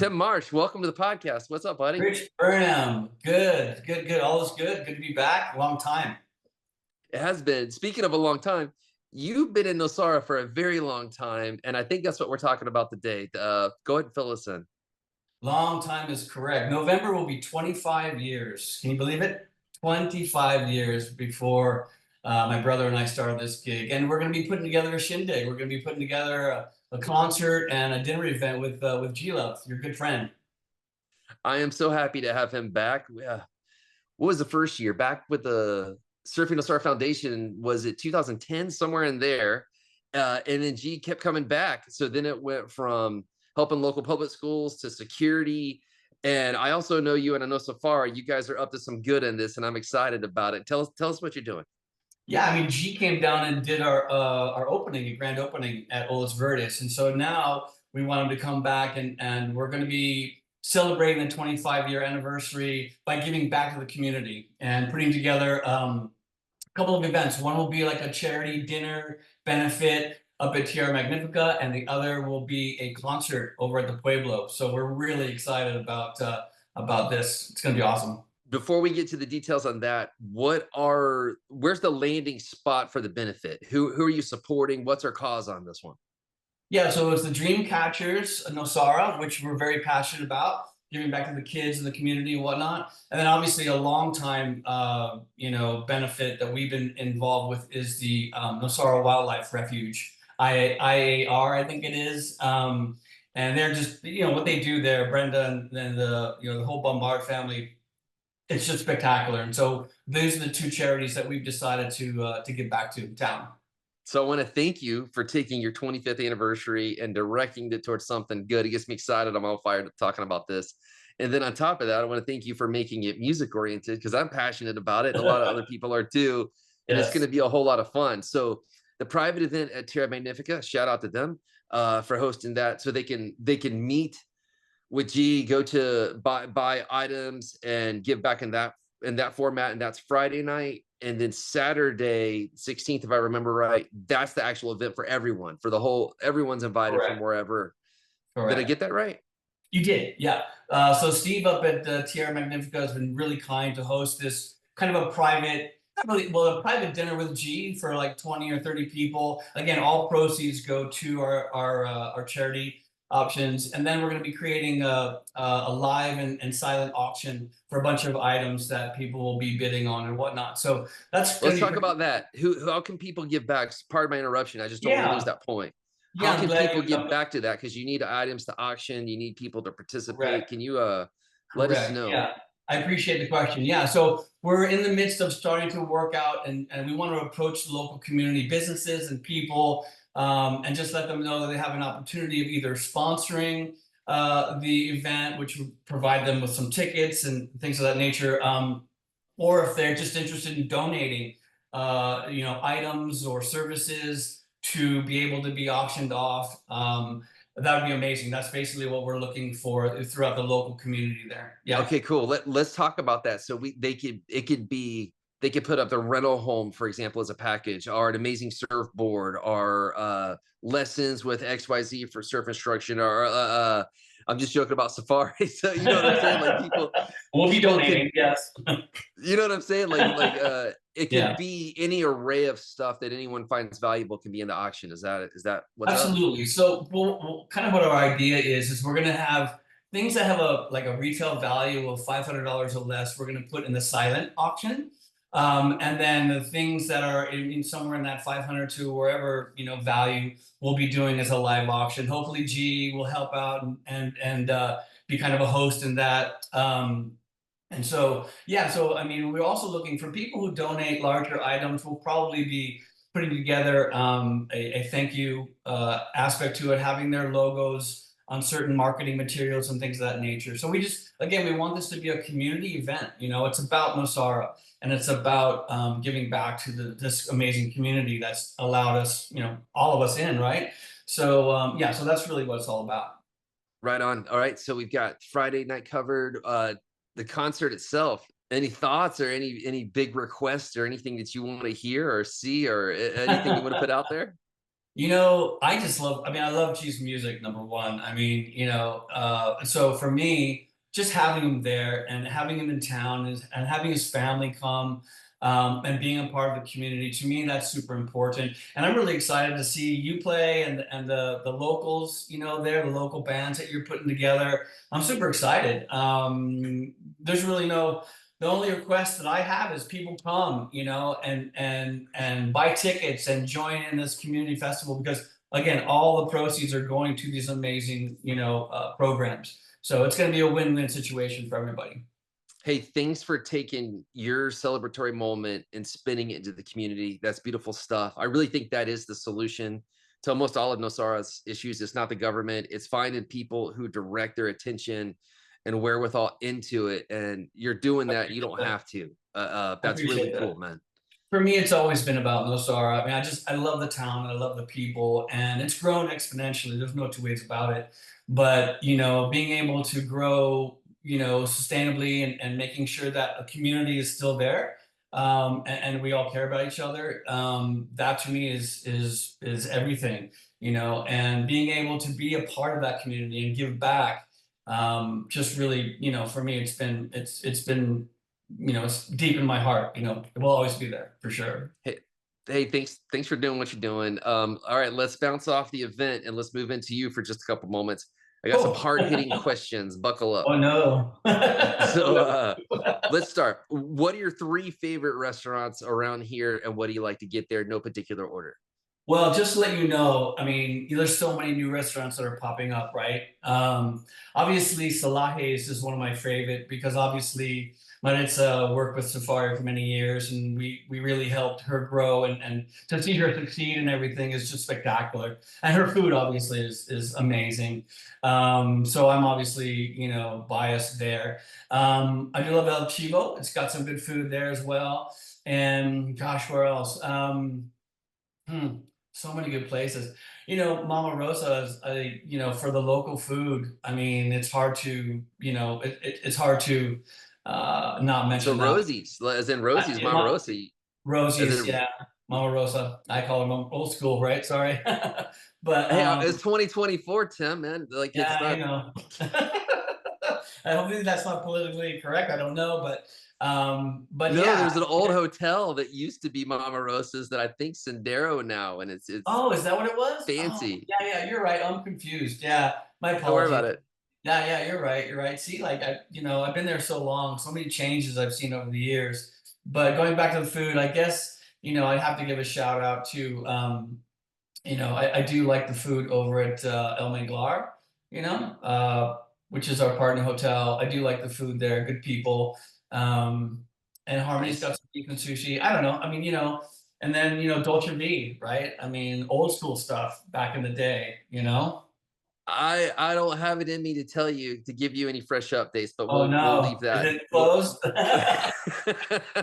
Tim Marsh, welcome to the podcast. What's up, buddy? Rich Burnham, good. All is good. Good to be back. Long time. It has been. Speaking of a long time, you've been in Nosara for a very long time, and I think that's what we're talking about today. Go ahead and fill us in. Long time is correct. November will be 25 years. Can you believe it? 25 years before my brother and I started this gig. And we're going to be putting together a shindig. We're going to be putting together a concert and a dinner event with G-Love, your good friend. I am so happy to have him back. What was the first year? Back with the Surfing Nosara Foundation, was it 2010, somewhere in there? And then G kept coming back. So then it went from helping local public schools to security. And I also know you, and I know so far you guys are up to some good in this, and I'm excited about it. Tell us what you're doing. Yeah, I mean, G came down and did our opening, a grand opening at Olas Verdes. And so now we want him to come back and we're going to be celebrating the 25-year anniversary by giving back to the community and putting together a couple of events. One will be like a charity dinner benefit up at Tierra Magnifica, and the other will be a concert over at the Pueblo. So we're really excited about this. It's going to be awesome. Before we get to the details on that, where's the landing spot for the benefit? Who are you supporting? What's our cause on this one? Yeah, so it's the Dreamcatchers Nosara, which we're very passionate about, giving back to the kids and the community and whatnot. And then obviously a long time, benefit that we've been involved with is the Nosara Wildlife Refuge, IAR, I think it is. And they're just, what they do there, Brenda and the whole Bombard family, it's just spectacular. And so those are the two charities that we've decided to give back to town. So I want to thank you for taking your 25th anniversary and directing it towards something good. It gets me excited. I'm all fired up talking about this. And then on top of that, I want to thank you for making it music oriented, because I'm passionate about it. A lot of other people are too. And It's going to be a whole lot of fun. So the private event at Tierra Magnifica, shout out to them for hosting that. So they can meet with G, go to buy items and give back in that format. And that's Friday night. And then Saturday, 16th, if I remember right, that's the actual event for everyone, everyone's invited. Correct. From wherever. Correct. Did I get that right? You did, yeah. So Steve up at Tierra Magnifica has been really kind to host this kind of a private dinner with G for like 20 or 30 people. Again, all proceeds go to our charity options. And then we're going to be creating a live and silent auction for a bunch of items that people will be bidding on and whatnot. So let's talk about that. How can people give back? Pardon my interruption. I just don't want to lose that point. How can people give back to that? Because you need items to auction. You need people to participate. Correct. Can you let us know? Yeah, I appreciate the question. Yeah, so we're in the midst of starting to work out, and we want to approach the local community, businesses and people, and just let them know that they have an opportunity of either sponsoring the event, which would provide them with some tickets and things of that nature, or if they're just interested in donating, items or services to be able to be auctioned off. That would be amazing. That's basically what we're looking for throughout the local community there. Yeah. Okay, cool. Let's talk about that. So they could put up the rental home, for example, as a package, or an amazing surfboard, or lessons with XYZ for surf instruction, or I'm just joking about safari. So you know what I'm saying? Like people will be donating, yes. You know what I'm saying? Like it can be any array of stuff that anyone finds valuable can be in the auction. Is that what's absolutely up? So kind of what our idea is we're going to have things that have a retail value of $500 or less. We're going to put in the silent auction. And then the things that are in somewhere in that 500 to wherever, value, we'll be doing as a live auction. Hopefully G will help out and be kind of a host in that. And so, I mean, we're also looking for people who donate larger items. We'll probably be putting together a thank you aspect to it, having their logos on certain marketing materials and things of that nature. So we want this to be a community event. It's about Nosara, and it's about giving back to this amazing community that's allowed us, all of us in, right? So so that's really what it's all about. Right on. All right. So we've got Friday night covered. The concert itself, any thoughts or any big requests or anything that you want to hear or see or anything you want to put out there? I just love, I love Chi's music, number one. So for me, just having him there and having him in town and having his family come, and being a part of the community, to me, that's super important. And I'm really excited to see you play and the locals, there, the local bands that you're putting together. I'm super excited. There's really the only request that I have is people come, and buy tickets and join in this community festival, because again, all the proceeds are going to these amazing, programs. So it's going to be a win-win situation for everybody. Hey, thanks for taking your celebratory moment and spinning it into the community. That's beautiful stuff. I really think that is the solution to almost all of Nosara's issues. It's not the government, it's finding people who direct their attention and wherewithal into it. And you're doing I that. You appreciate don't that. have to. I That's really appreciate cool, that. man. For me, it's always been about Nosara. I love the town, I love the people, and it's grown exponentially. There's no two ways about it. But being able to grow, sustainably, and making sure that a community is still there, and we all care about each other. That to me is everything. And being able to be a part of that community and give back. Just really, for me, it's been it's deep in my heart. It will always be there for sure. Hey, hey, thanks for doing what you're doing. All right, let's bounce off the event and let's move into you for just a couple moments. I got some Oh, hard-hitting questions. Buckle up. oh no. So Oh, no. let's start. What are your three favorite restaurants around here, and what do you like to get there? No particular order. Well, just to let you know, there's so many new restaurants that are popping up, right? Obviously, Salahes is one of my favorite, because obviously Maritza worked with Safari for many years, and we really helped her grow, and to see her succeed and everything is just spectacular. And her food obviously is amazing. So I'm obviously, biased there. I do love El Chivo. It's got some good food there as well. And gosh, where else? Hmm, so many good places. Mama Rosa is, for the local food. It's hard to, it's hard to not So mention that. Rosie's, as in Rosie's, Mama Rosie, as Rosie's, in, yeah, Mama Rosa. I call her old school, right? Sorry, but hey, it's 2024, Tim, man. Like it's yeah, not. I don't think that's not politically correct. I don't know, but No, yeah. there's an old hotel that used to be Mama Rosa's that I think Sendero now, and it's Oh, is that what it was? Oh, fancy. yeah, you're right. I'm confused. Yeah, my Don't worry about apologies. it. Yeah, you're right. You're right. See, like I've been there so long, so many changes I've seen over the years. But going back to the food, I guess, I'd have to give a shout out to, I do like the food over at El Manglar, which is our partner hotel. I do like the food there, good people. Um, and Harmony's got Nice. some decent sushi. I don't know. And then, Dolce V, right? Old school stuff back in the day. I don't have it in me to tell you to give you any fresh updates, but Oh we'll leave no, is that. it closed?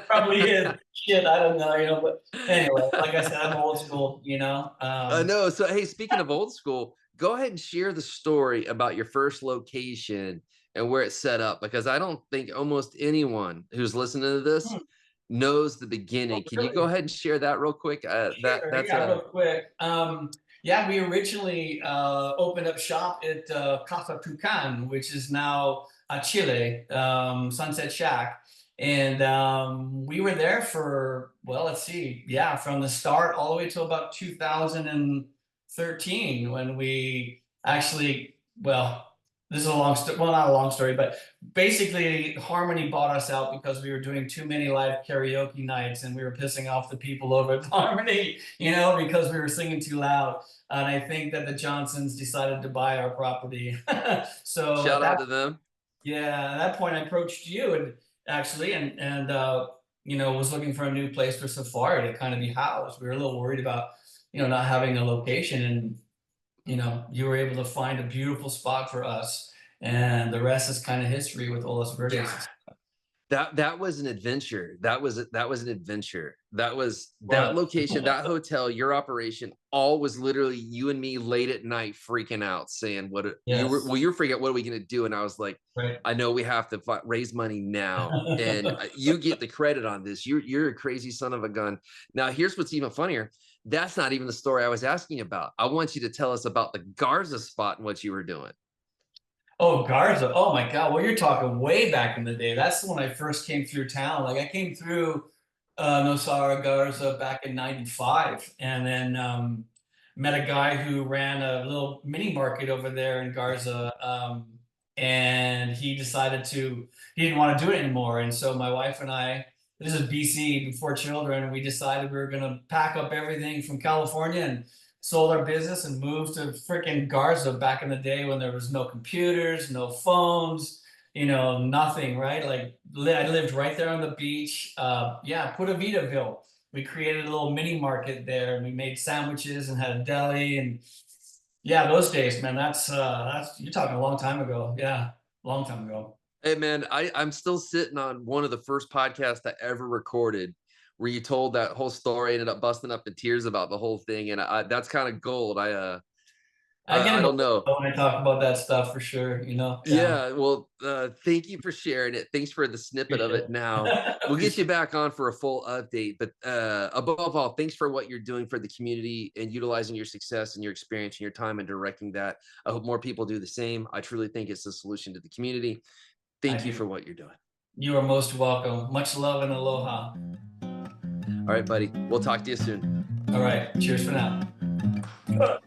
Probably is. Shit, I don't know, but anyway, like I said, I'm old school, No, so hey, speaking of old school, go ahead and share the story about your first location and where it's set up, because I don't think almost anyone who's listening to this Hmm, knows the oh, beginning. Can you go really? ahead and share that real quick? Sure, That's yeah, a real quick. Yeah, we originally opened up shop at Casa Tucan, which is now Chile Sunset Shack, and we were there for, well, let's see, yeah, from the start all the way till about 2013, when we actually, well, this is a long story. Well, not a long story, but basically, Harmony bought us out because we were doing too many live karaoke nights, and we were pissing off the people over at Harmony, because we were singing too loud. And I think that the Johnsons decided to buy our property. So shout out to them. yeah, at that point, I approached you, and actually, and was looking for a new place for Safari to kind of be housed. We were a little worried about, not having a location, and you were able to find a beautiful spot for us, and the rest is kind of history with Olas Verdes. That was an adventure. That was an adventure. That was that What? location, that hotel, your operation, all was literally you and me late at night freaking out, saying Yes, you're freaking out, what are we gonna do? And I was like, right. I know we have to raise money now, and you get the credit on this. You're a crazy son of a gun. Now here's what's even funnier. That's not even the story I was asking about. I want you to tell us about the Garza spot and what you were doing. Oh, Garza. Oh my God. Well, you're talking way back in the day. That's when I first came through town. Like I came through Nosara Garza back in '95, and then met a guy who ran a little mini market over there in Garza. And he decided he didn't want to do it anymore. And so my wife and I, this is BC, before children, and we decided we were going to pack up everything from California and sold our business and moved to freaking Garza back in the day when there was no computers, no phones, nothing, right? Like I lived right there on the beach. Yeah, Puerto Vitaville. We created a little mini market there, and we made sandwiches and had a deli. And yeah, those days, man, that's you're talking a long time ago. Yeah, long time ago. Hey man, I'm still sitting on one of the first podcasts I ever recorded where you told that whole story, ended up busting up in tears about the whole thing. And that's kind of gold. I get I don't know. emotional when I talk about that stuff for sure. Yeah, Yeah, well, thank you for sharing it. Thanks for the snippet of appreciate it now. it. We'll get you Appreciate back on for a full update, but above all, thanks for what you're doing for the community and utilizing your success and your experience and your time and directing that. I hope more people do the same. I truly think it's the solution to the community. I Thank you do. for what you're doing. You are most welcome. Much love and aloha. All right, buddy. We'll talk to you soon. All right. Cheers for now.